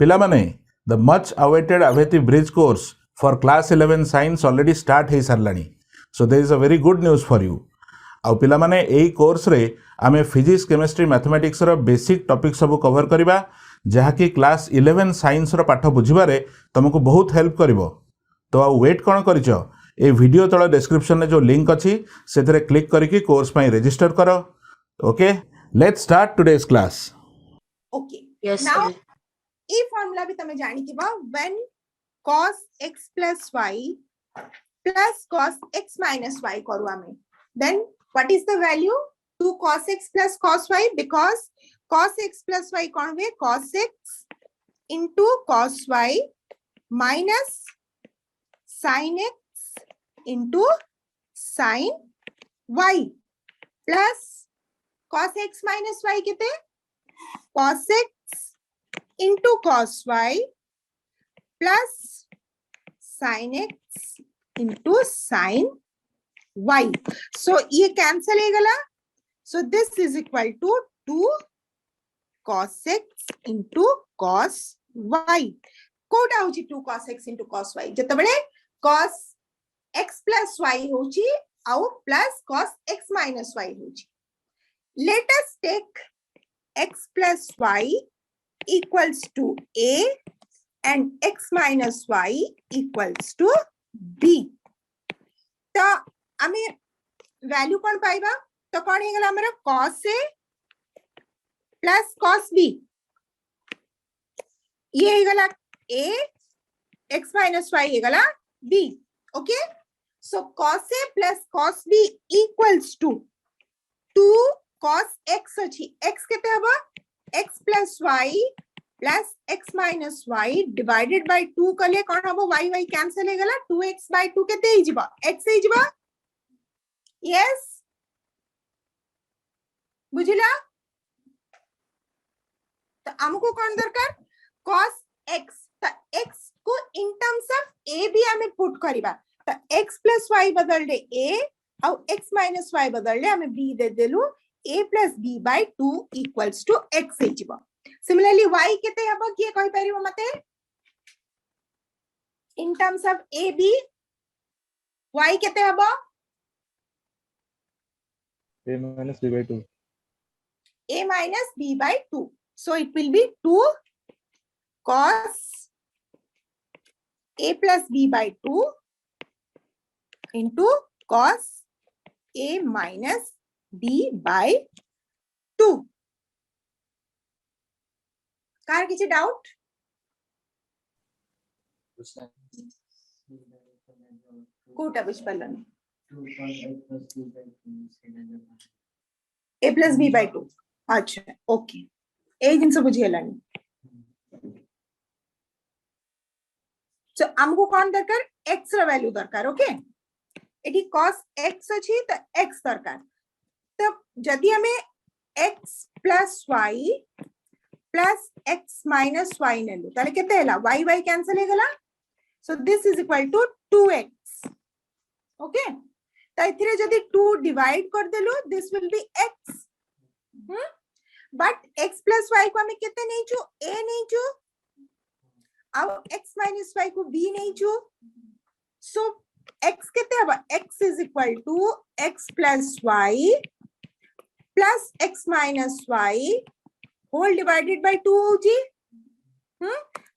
पिलामाने the much awaited अवेती bridge course for class 11 science already start हो सारानी so there is a very good news for you आउ पिलामाने एई course रे आमे फिजिक्स केमिस्ट्री मैथमेटिक्स रो बेसिक टॉपिक सब कवर करबा जहाँकि क्लास 11 साइंस रो पाठ बुझिबारे तुमको बहुत हेल्प करिवो तो आ वेट कौन कर वीडियो तल डिस्क्रिप्शन में जो लिंक अच्छी से क्लिक करके कोर्स पर रजिस्टर करो okay let's start today's class okay now A formula भी तमे जानि कि when cos x plus y plus cos x minus y करू आमे then what is the value 2 cos x plus cos y because cos x plus y कौन हुए cos x into cos y minus sin x into sin y plus cos x minus y कितने cos x into cos y plus sin x into sin y. So ये cancel हो गया. So this is equal to 2 cos x into cos y. Kota होची 2 cos x into cos y. जते बड़े cos x plus y होची आउ plus cos x minus y होची. Let us take x plus y equals to a and x minus y equals to b. तो आमे value कौन पाइबा तो कौन हे गला हमरा cos a plus cos b ये हे गला a x minus y हे गला b. Okay, so cos a plus cos b equals to 2 cos x अछि x केते हबो x plus y plus x minus y divided by 2 कले कौन हबो y y cancel हे गला 2x by 2 केते ही जिबा x ही जिबा yes बुझिला तो हमको कौन दरकार cos x तो x को in terms of a भी हमें पुट करिबा तो x plus y बदल दे a और x minus y बदल दे हमें b दे देलु a plus b by 2 equals to x ही जिबा Similarly, y केते हबो किए कहि परिबो मते in terms of a b y केते हबो a minus b by 2 a minus b by 2 so it will be 2 cos a plus b by 2 into cos a minus b by 2 कार किसी doubt कोटा विस्पलन a plus b by 2 अच्छा okay ए जिन सब बुझियलानी सो हमको कौन दरकार x रा वैल्यू दरकार ओके एटी cos x अछि त x दरकार तब जदि हमें x plus y plus x minus y नेलु ताले केते हैला y y कैंसिल हे गला so this is equal to 2x okay त इथिरे जदी 2 डिवाइड कर देलु this will be x but x plus y को हमें केते नहीं छु a नहीं छु अब x minus y को b नहीं छु सो x केते हबा x is equal to x plus y plus x minus y whole divided by 2 होची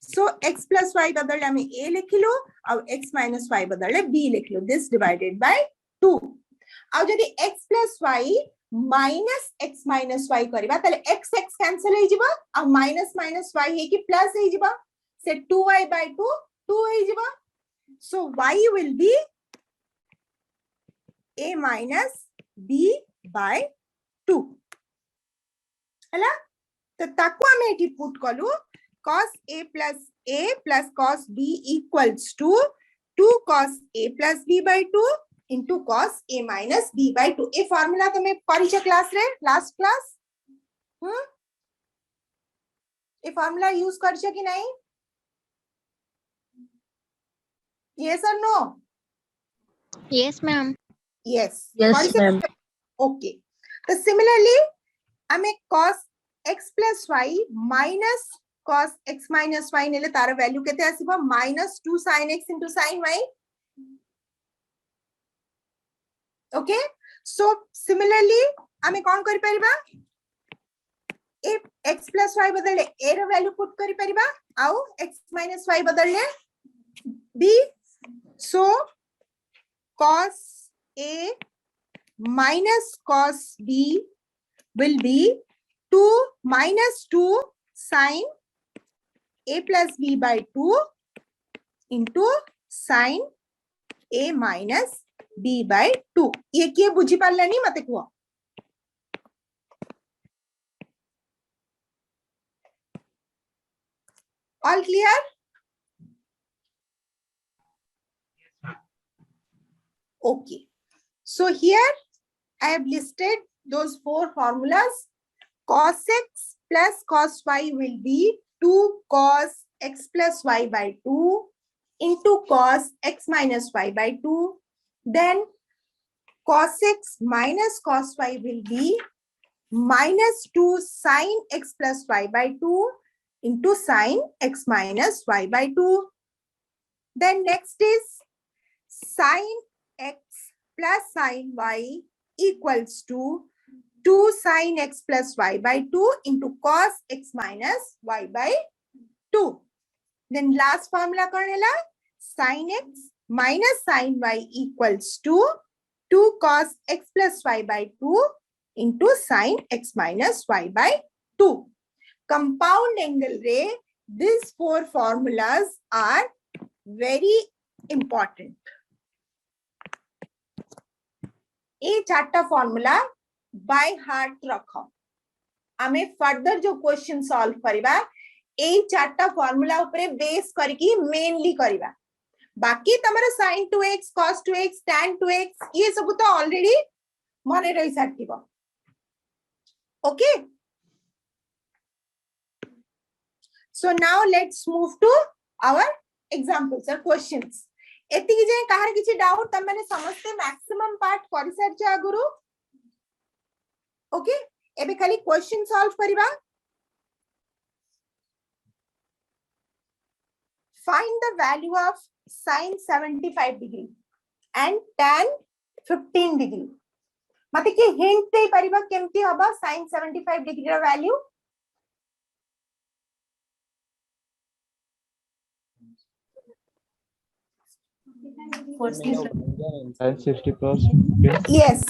so x plus y बदले हमें a लिख लो और x minus y बदले b लिख लो this divided by 2 और यदि x plus y minus x minus y करबा तले x x कैंसिल हे जिबा और minus minus y हे कि plus हे जिबा से 2y by 2 2 हे जिबा so y will be a minus b by 2 हला तो ताको हमें एटी पुट कलु cos a plus cos b equals to 2 cos a plus b by 2 into cos a minus b by 2 A formula तमे परिचय class रे last class ए formula use करछ कि नहीं yes or no Yes, ma'am. yes Yes, ma'am. okay so similarly हमें cos x plus y minus cos x minus y नेले तार value केते आसीबो -2 sin x into sin y. Okay, so similarly आमे कोन करि परिबा if x plus y बदले a row value put करि परिबा आउ x minus y बदले b. So cos a minus cos b will be 2 minus 2 sin a plus b by 2 into sin a minus b by 2. ये किए बुझी पारलानी मते कुआ. All clear? Okay. So here I have listed those 4 formulas. Cos x plus cos y will be 2 cos x plus y by 2 into cos x minus y by 2. Then cos x minus cos y will be minus 2 sin x plus y by 2 into sin x minus y by 2. Then next is sin x plus sin y equals to 2 sin x plus y by 2 into cos x minus y by 2. Then last formula karnela sin x minus sin y equals to 2 cos x plus y by 2 into sin x minus y by 2. Compound angle ray, these 4 formulas are very important. ये चारटा formula by heart रखो. आमे further जो question solve करिबा ए चारटा formula ऊपर base करके mainly करिबा. बाकी तमरा sin 2x cos 2x tan 2x ये सब तो ऑलरेडी मने रही साथिबो. Okay. So now let's move to our examples or questions. एतिकी जे काहर किछि डाउट त माने समझते मैक्सिमम पार्ट कर सर जा गुरु. ओके, एबे खाली क्वेश्चन सॉल्व करिबा. Find the value of sin 75 degree and tan 15 degree. मते कि हिंट दे परिबा केमती हबा sin 75 degree रा वैल्यू. Sin 60 plus 15. Yes,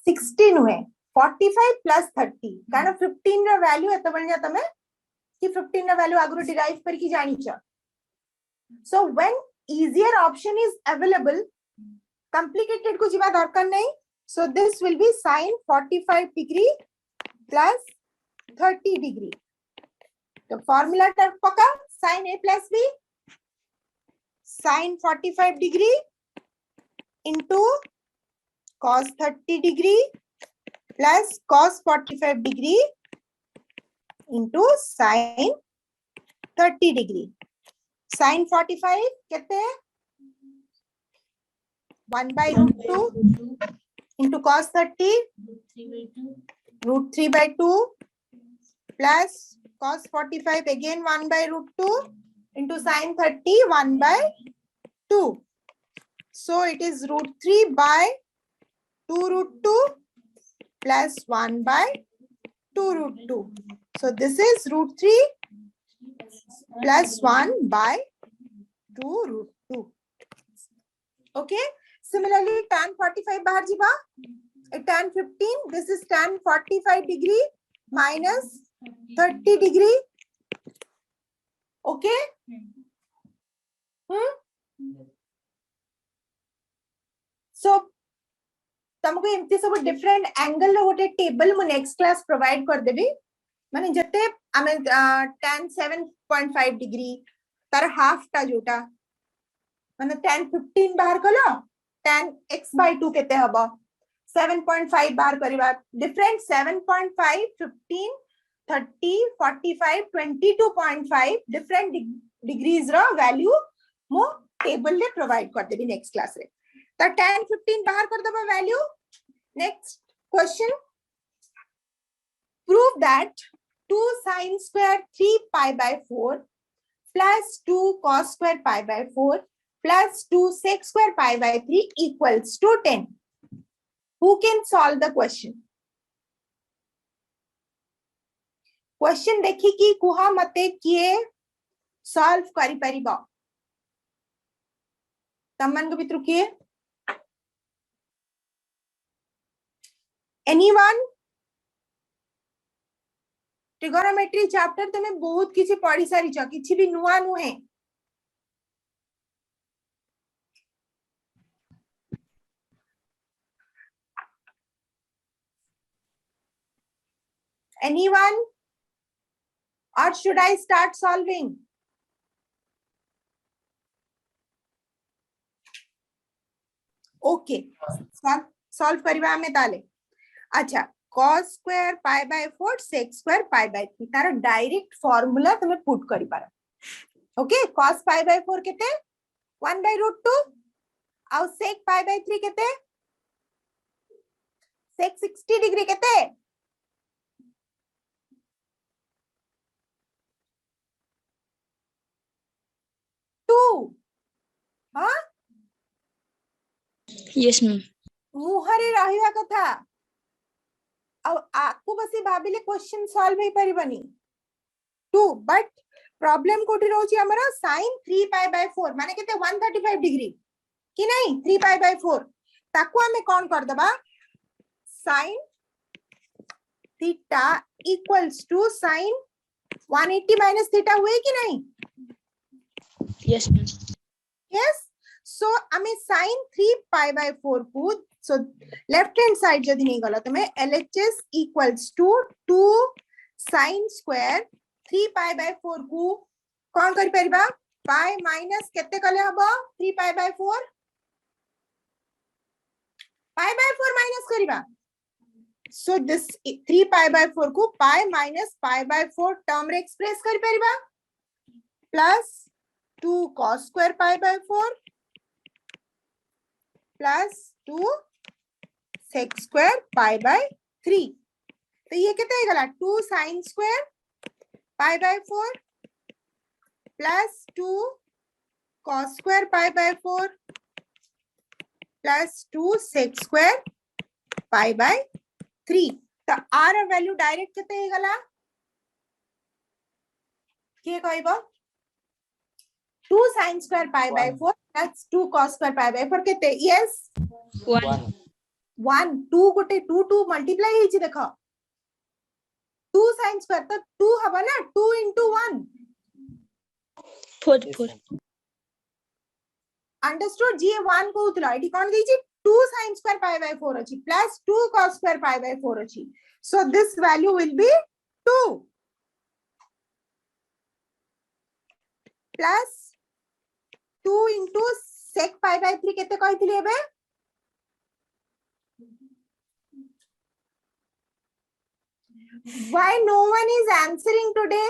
16 हुए 45 plus 30 कारण 15 रा वैल्यू एत बन तमे कि 15 रा वैल्यू आगु डिराइव करके जानी छ. So when easier option is available, complicated को जीवा दरकार नहीं. So this will be sin 45 degree plus 30 degree. तो formula टर पका sin a plus b sin 45 degree into cos 30 degree plus cos 45 degree into sin 30 degree. Sin 45 कहते हैं 1 by root 2 into cos 30 root 3 by 2 plus cos 45 again 1 by root 2 into sin 30 1 by 2. So it is root 3 by 2 root 2 plus 1 by 2 root 2. So this is root 3 plus 1 by 2 root 2. Okay. Similarly, tan 45 bahar jiba. Tan 15. This is tan 45 degree minus 30 degree. Okay. So तुमको एमती सब different angle रो गोटे table मु next class provide कर देबी. माने जते आमे tan 7.5 degree तार हाफ टा जोटा माने tan 15 बाहर कलो tan x by 2 केते हबो 7.5 बाहर करबा. डिफरेंट 7.5 15 30 45 22.5 डिफरेंट डिग्रीज रो वैल्यू मु टेबल ले प्रोवाइड कर देबी नेक्स्ट क्लास रे. तो tan 15 बाहर कर दबा value. Next question, prove that 2 sin square 3 pi by 4 plus 2 cos square pi by 4 plus 2 sec square pi by 3 equals to 10. Who can solve the question? Question देखी कि कुहा मते किए solve करी परिबा. तमन को भितरु किए? Anyone? Trigonometry chapter तमे बहुत किसी पढ़ी सारी छ, किसी भी नुआ नुहे. Anyone? Or should I start solving? Okay. Solve करिबा हमें ताले. अच्छा, cos square pi by 4 sec square pi by 3 तार डायरेक्ट फार्मूला तमे पुट करि पार. ओके, cos pi by 4 केते 1 by root 2 और sec pi by 3 केते sec 60 डिग्री केते 2. हाँ Yes, ma'am. मुहरे रहिवा कथा. अब आपको बस भाविले क्वेश्चन सॉल्व हो परिबनी 2 बट प्रॉब्लम कोठी रहउची हमरा sin 3 pi by 4 माने केते 135 डिग्री कि नहीं 3 pi by 4 ताको हमें कौन कर दबा sin theta equals to sin 180 minus theta हुए कि नहीं. Yes, ma'am. Yes, so हमें sin 3 pi by 4 को so left hand side जदी नहीं गला तो मैं LHS equals to 2 sin square 3 pi by 4 को कौन करि परिबा pi minus केते कले हबो 3 pi by 4 pi by 4 minus करिबा. So this 3 pi by 4 को pi minus pi by 4 term रे express करि परिबा plus 2 cos square pi by 4 plus 2 sec square pi by 3. तो ये कितना है गला 2 sin square pi by 4 plus 2 cos square pi by 4 plus 2 sec square pi by 3. तो r value direct कितना है गला के कहबो 2 sin square pi by 4 plus 2 cos square pi by 4 कितने yes 1. 1 2 गोटे 2 2 मल्टीप्लाई हिची देखो 2 sin square तो 2 हबा ना 2 into 1 4. अंडरस्टूड जी 1 को उतला एटी कोन गई 2 sin square pi by 4 अछि plus 2 cos square pi by 4 अछि so this value will be 2 plus 2 into sec pi by 3 केते कहिथिले एबे why no one is answering today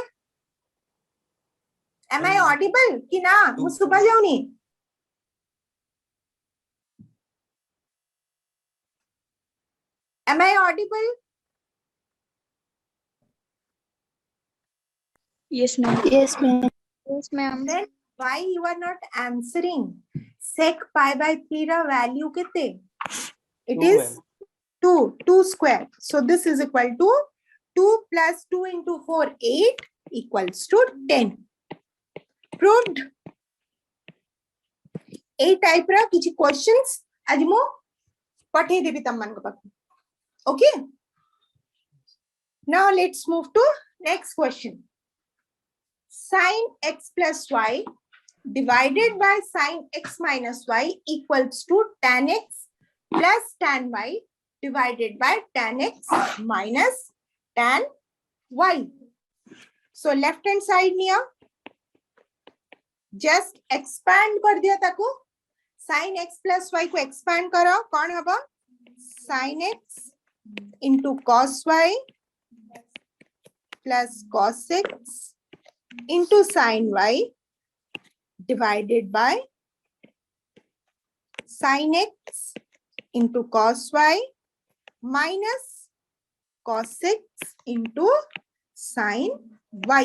am I audible कि ना मु सुबह जाऊनी am I audible Yes, ma'am. Yes, ma'am. Yes, ma'am. then why you are not answering sec pi by 3 ra value kete it 2 is 2 square so this is equal to 2 plus 2 into 4 8 equals to 10 proved a type ra kichi questions aji mo pathai debi tamman ko pakku okay now let's move to next question sin x plus y divided by sin x minus y equals to tan x plus tan y divided by tan x minus tan y. So left hand side niya just expand कर दिया ताको sin x plus y को expand करो कौन हबा sin x into cos y plus cos x into sin y divided by sin x into cos y minus cos x into sin y.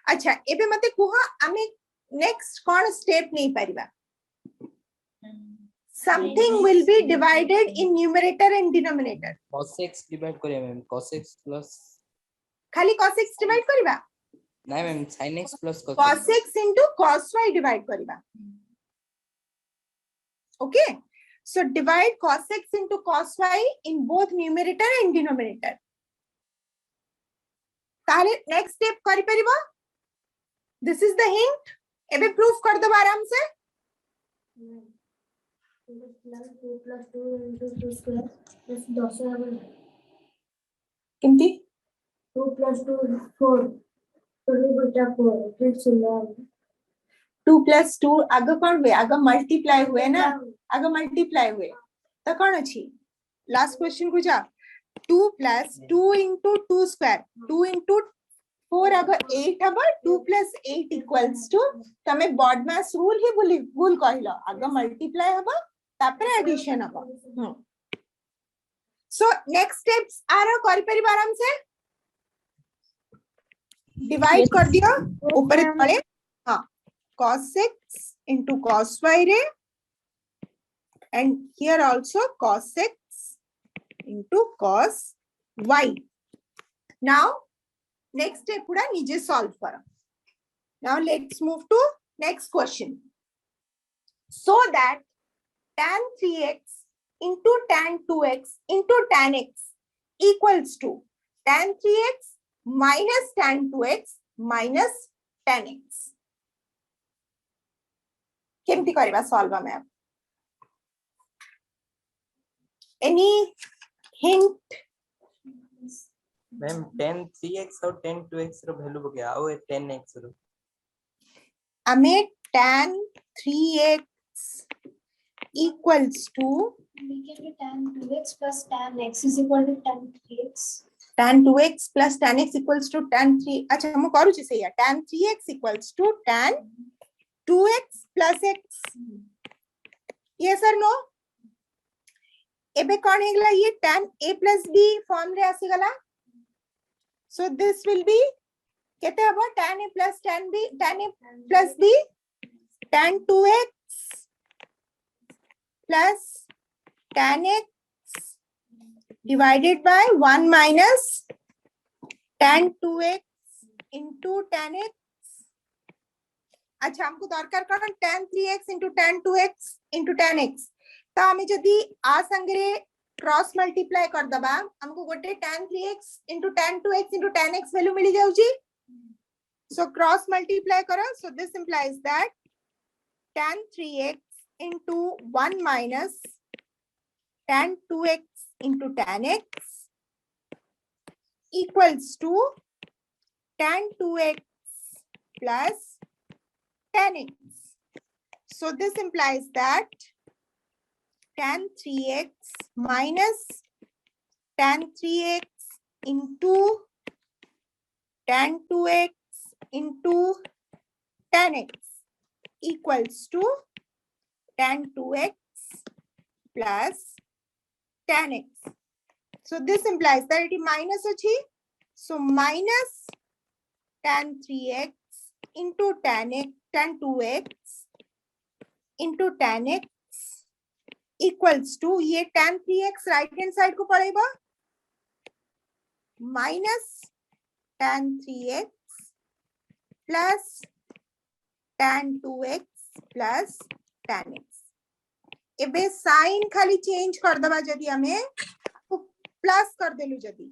अच्छा एबे मते कुहा आमे नेक्स्ट कोन स्टेप नहीं परिबा. Something will be divided in numerator and denominator. cos x divide करिया ma'am cos x plus खाली cos x divide करिबा. नहीं ma'am sin x plus cos x into cos y divide करिबा. Okay, so divide cos x into cos y in both numerator and denominator. ताले next step करि परिबा. This is the hint. एबे proof कर दो आराम से. 2 plus 2 into 2 square plus 10 किंती 2 plus 2 4 2 बटा 4 फिर 16 2 plus 2 आगे कौन हुए आगे मल्टीप्लाई हुए ना आगे मल्टीप्लाई हुए तो कौन अच्छी लास्ट क्वेश्चन को जा 2 plus 2 into 2 square 2 into 4 आगे 8 अब 2 plus 8 equals to तमें BODMAS rule ही भूल कहलो आगे मल्टीप्लाई अब तापरे एडिशन अब सो नेक्स्ट स्टेप्स आ रहा करी परी आराम से डिवाइड कर दियो ऊपर तले हाँ cos x into cos y रे and here also cos x into cos y. Now next step पूरा नीचे solve करो. Now let's move to next question. So that tan 3x into tan 2x into tan x equals to tan 3x minus tan 2x minus tan x. केमती करिबा solve में अब any hint ma'am tan 3x और tan 2x रो value हो गया और tan x रो हमें tan 3x equals to we can do tan 2x plus tan x is equal to tan 3x. tan 2x plus tan x equals to tan 3. अच्छा हम करू छी सही है tan 3x equals to tan 2x plus x. Yes or no? एबे कौन हेगला ये tan a plus b form रे आसी गला. So this will be केते हबो tan a plus tan b tan a plus b tan 2x plus tan x divided by 1 minus tan 2x into tan x. अच्छा हमको दरकार कौन tan 3x into tan 2x into tan x. तो हमें जदी आ संगरे cross multiply कर दबा हमको गोटे tan 3x into tan 2x into tan x value मिली जाउची. So cross multiply करो. So this implies that tan 3x into 1 minus tan 2x into tan x equals to tan 2x plus tan x. So this implies that tan 3x minus tan 3x into tan 2x into tan x equals to tan 2x plus tan x. So this implies that it is minus achi. So minus tan 3x into tan x tan 2x into tan x equals to ये tan 3x right hand side को पड़ेगा minus tan 3x plus tan 2x plus tan x. एबे sign खाली change कर दबा जदी हमें plus कर देलु जदी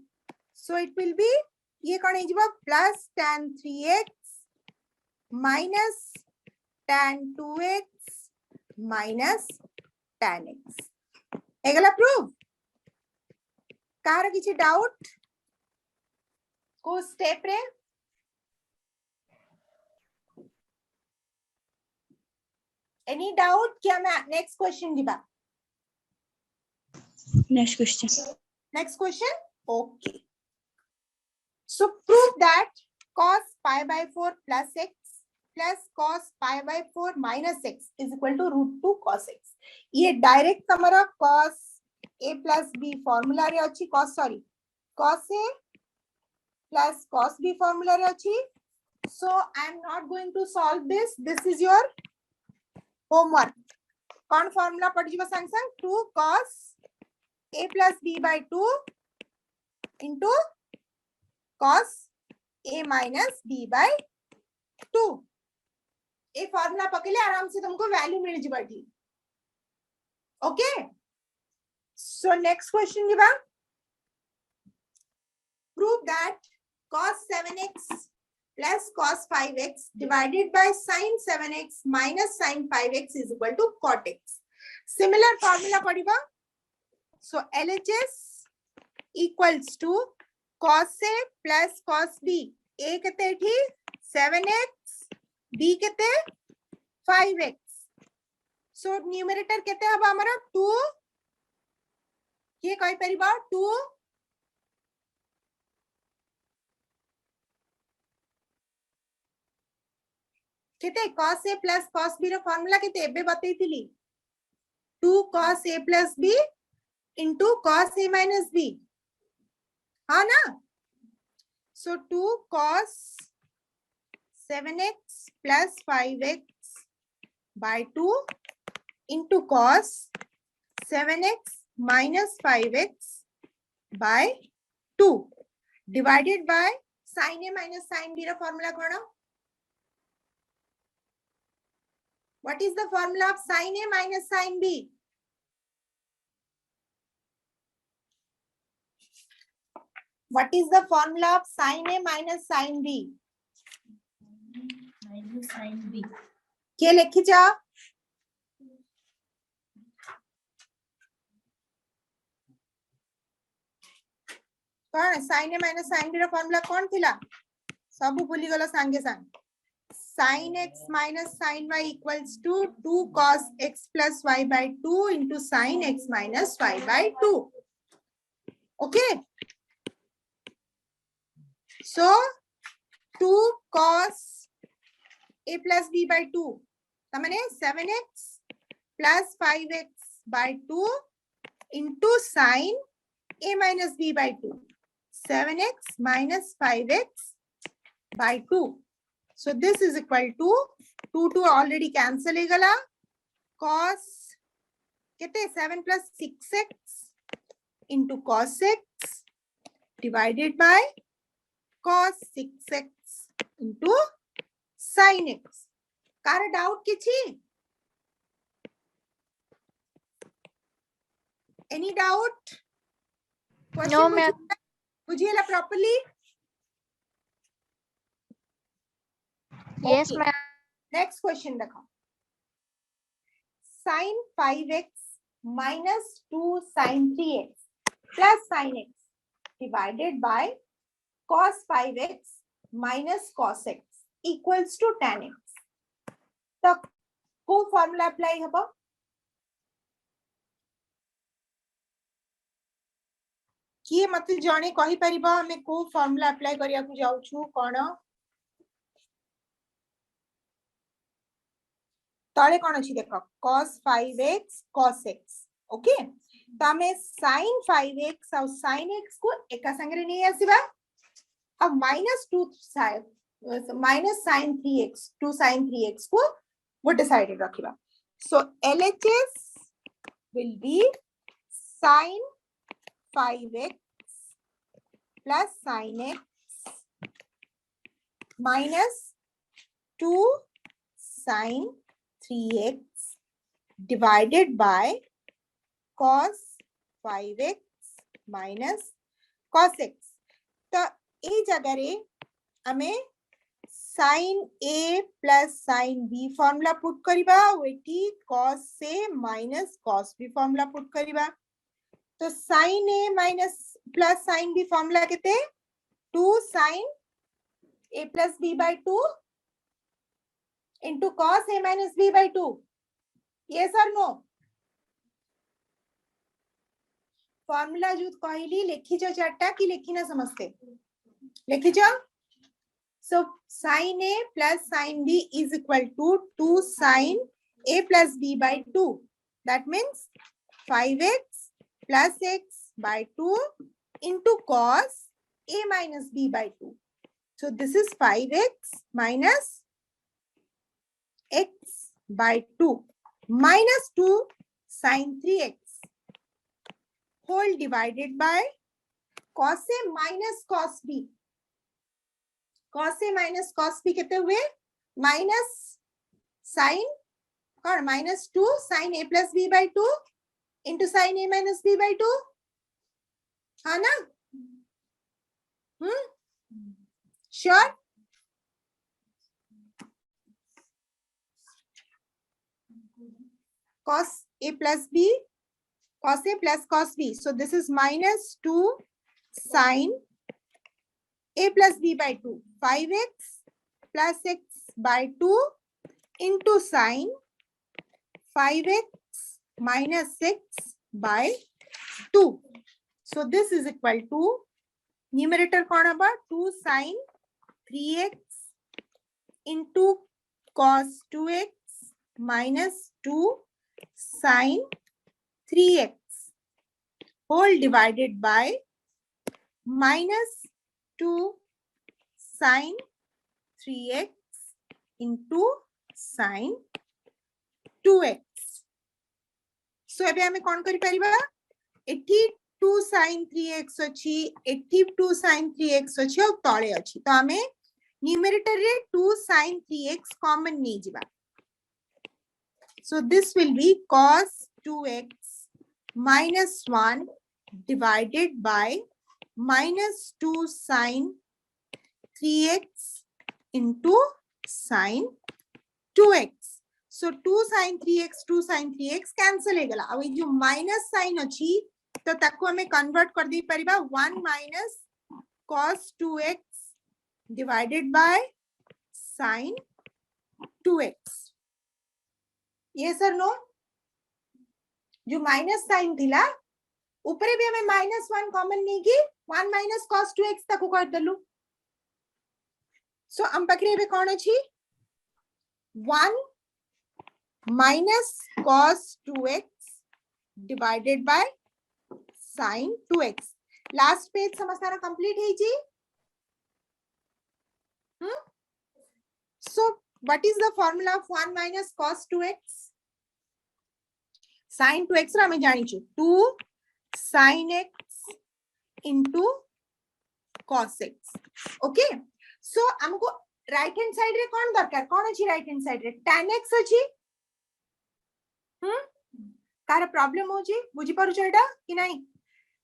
so it will be ये कौन है plus tan 3x minus tan 2x minus tan x. एगला प्रूफ कार किसी डाउट को स्टेप रे एनी डाउट क्या मैं नेक्स्ट क्वेश्चन दिबा Next question. next question okay so prove that cos pi by 4 plus x plus cos pi by 4 minus x is equal to root 2 cos x. ये direct हमारा cos a plus b formula रे अछि cos sorry cos a plus cos b formula रे अछि. So I am not going to solve this. This is your homework. कौन formula पढ़ जीवा संग संग 2 cos a plus b by 2 into cos a minus b by 2. ये formula पकड़ले आराम से तुमको वैल्यू मिल जीवा ठी. ओके. So next question जीवा. Prove that cos 7x plus cos 5x divided by sin 7x minus sin 5x is equal to cot x. Similar formula पढ़िबा. So LHS equals to cos A plus cos B. A केते थी 7x, B केते 5x. So numerator केते हबा हमारा 2. ये कहि परिबा 2 केते cos A plus cos B रो फार्मूला केते एबे बतैतिली 2 cos A plus B into cos A minus B. हाँ ना. So 2 cos 7x plus 5x by 2 into cos 7x minus 5x by 2 divided by sin A minus sin B रो formula कोन. What is the formula of sin A minus sin B? What is the formula of sin A minus sin B? Minus sin B. के लिखी जा. कौन sin A minus sin B रो formula कौन थिला. सब भूली गलो संगे संग. Sin x minus sin y equals to 2 cos x plus y by 2 into sin x minus y by 2. Okay. So 2 cos a plus b by 2. तमने 7x plus 5x by 2 into sin a minus b by 2. 7x minus 5x by 2. So this is equal to 2 already cancel gala. Cos कितने 7 plus 6x into cos x divided by cos 6x into sin x. Car doubt किछि? Any doubt? No, ma'am. बुझिएला properly? Yes, Okay. ma'am. Next question देखो. Sin 5x minus 2 sin 3x plus sin x divided by cos 5x minus cos x equals to tan x. तो को formula apply हबो? किए मते जाने कहि परिबा हमें को फॉर्मूला अप्लाई करिया को जाउ छु कोन? तले कौन अच्छी देखो cos 5x cos x. Okay. तो हमें sin 5x और sin x को एका संगे नहीं आसीबा. अब minus sin 3x 2 sin 3x को वो decided रखिबा. So LHS will be sin 5x plus sin x minus 2 sin 3x divided by cos 5x minus cos x. तो ए जगह रे हमें sin A plus sin B formula put करिबा. वेटी cos A minus cos B formula put करिबा. तो sin A minus plus sin B formula केते 2 sin A plus B by 2 into cos A minus B by 2. Yes or no? Formula जो कहली लिखी जो चारटा कि लिखी ना समझते लिखी जो. So sin A plus sin B is equal to 2 sin A plus B by 2. That means 5x plus x by 2 into cos a minus b by 2. So this is 5x minus x by 2 minus 2 sine 3x whole divided by cos a minus cos b. Cos a minus cos b कितने हुए? Minus sine और minus 2 sine a plus b by 2 into sine a minus b by 2. हाँ ना? Sure? Cos a plus b, cos a plus cos b. So this is minus 2 sine a plus b by 2. 5x plus x by 2 into sine 5x minus 6 by 2. So this is equal to numerator कौन होगा? 2 sine 3x into cos 2x minus 2 sine 3x whole divided by minus 2 sine 3x into sine 2x. So ଏବେ ଆମେ କଣ କରି ପାରିବା? ଏଠି 2 sin 3x ଅଛି, ଏଠି 2 sin 3x ଅଛି ଆଉ ତଳେ ଅଛି। ତ ଆମେ न्यूमरेटर रे 2 sin 3x कॉमन नहीं जिबा। So this will be cos 2x minus 1 divided by minus 2 sin 3x into sin 2x. So 2 sin 3x cancel ହେଇଗଲା। ଆଉ ଏ जो minus sign अछि तो ताको हमें convert कर दी परिबा 1 minus cos 2x divided by sin 2x. Yes or no? जो minus sign थिला ऊपर भी हमें -1 कॉमन नहीं की 1 minus cos 2x तक कर दलु। सो हम पकरे बे कौन अछि 1 minus cos 2x divided by sin 2x. Last page समझना कंप्लीट है जी। So what is the formula of 1 minus cos 2x? sin 2x रा हमें जानी छु 2 sin x into cos x. Okay, so हमको राइट हैंड साइड रे कौन दरकार? कौन अछि राइट हैंड साइड रे? tan x अछि। कार प्रॉब्लम हो जी बुझी पारु छेडा कि नहीं?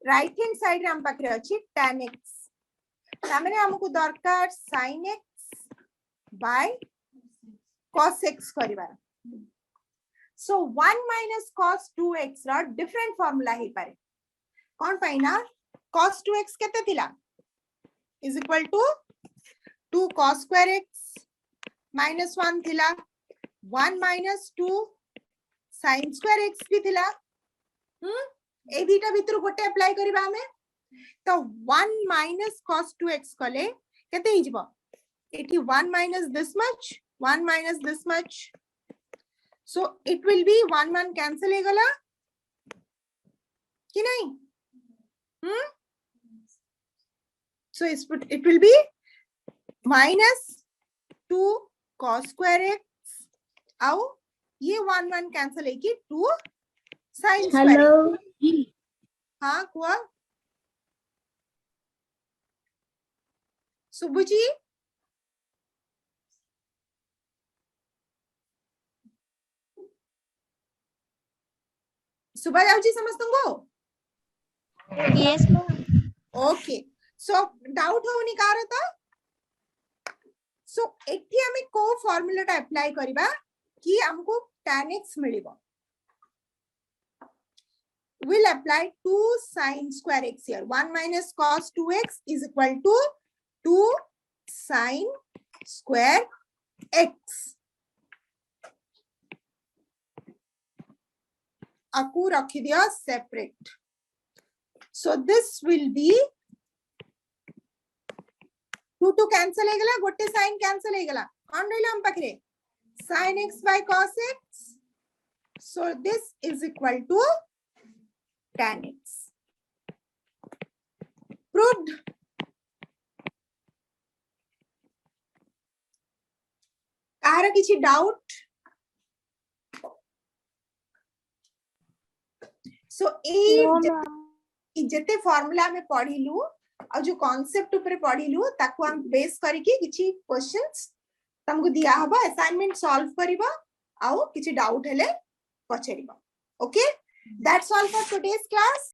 राइट हैंड साइड रे हम पाखरे अछि tan x, तामेने हमको दरकार sin x by cos x करिबार। So 1 minus cos 2x रा डिफरेंट फार्मूला हे पारे। कौन पाइना? cos 2x केते थिला? is equal to 2 cos square x minus 1 थिला, 1 minus 2 sin square x भी थिला। ए बीटा भितर गोटे अप्लाई करिबा हमें तो 1 minus cos 2x कले केते ही जिवो? एठी 1 minus this much, 1 minus this much. So it will be 1 cancel हो गला कि नहीं? So it will be minus 2 cos square x आओ ये 1 cancel है कि 2 sin square Hello. x. हाँ कुआ सुबुजी सुबह जाऊ जी समझतुंगो? Yes, ma'am. Okay so doubt होउनी कार तो सो एठी हमें को फार्मूला टा अप्लाई करिबा कि हमको tan x मिलिबो। We'll apply 2 sin square x here. 1 minus cos 2x is equal to 2 sin square x. Aku rakhi diya separate. So this will be 2 cancel हो गला, गोटे sin cancel हो गला। कौन रहला हम पकरे? sin x by cos x. So this is equal to tan x. Proved. काहर किछि डाउट सो No, ma'am. जेते फार्मूला में पढ़िलु और जो कांसेप्ट ऊपर पढ़िलु ताको हम बेस करके किछि क्वेश्चंस तुमको दिया हबा असाइनमेंट सॉल्व करिबा आउ किछि डाउट हेले पछरिबा okay that's all for today's class